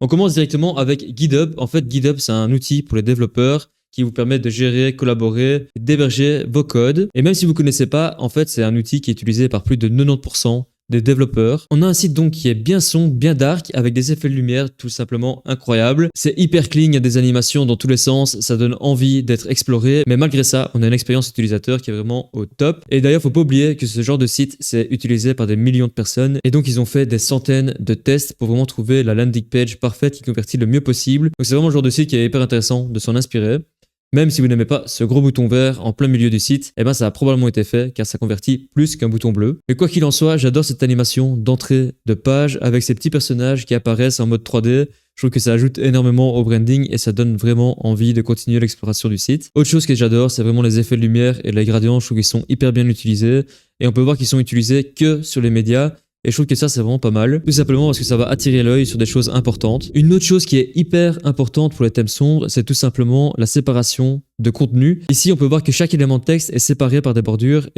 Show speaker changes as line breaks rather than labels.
On commence directement avec GitHub. En fait, GitHub, c'est un outil pour les développeurs qui vous permet de gérer, collaborer, d'héberger vos codes. Et même si vous ne connaissez pas, en fait, c'est un outil qui est utilisé par plus de 90% des développeurs. On a un site donc qui est bien sombre, bien dark, avec des effets de lumière tout simplement incroyables. C'est hyper clean, il y a des animations dans tous les sens, ça donne envie d'être exploré. Mais malgré ça, on a une expérience utilisateur qui est vraiment au top. Et d'ailleurs, faut pas oublier que ce genre de site, c'est utilisé par des millions de personnes. Et donc, ils ont fait des centaines de tests pour vraiment trouver la landing page parfaite qui convertit le mieux possible. Donc, c'est vraiment le genre de site qui est hyper intéressant de s'en inspirer. Même si vous n'aimez pas ce gros bouton vert en plein milieu du site, eh ben ça a probablement été fait car ça convertit plus qu'un bouton bleu. Mais quoi qu'il en soit, j'adore cette animation d'entrée de page avec ces petits personnages qui apparaissent en mode 3D. Je trouve que ça ajoute énormément au branding et ça donne vraiment envie de continuer l'exploration du site. Autre chose que j'adore, c'est vraiment les effets de lumière et les gradients. Je trouve qu'ils sont hyper bien utilisés et on peut voir qu'ils sont utilisés que sur les médias. Et je trouve que ça, c'est vraiment pas mal. Tout simplement parce que ça va attirer l'œil sur des choses importantes. Une autre chose qui est hyper importante pour les thèmes sombres, c'est tout simplement la séparation de contenu. Ici, on peut voir que chaque élément de texte est séparé par des bordures et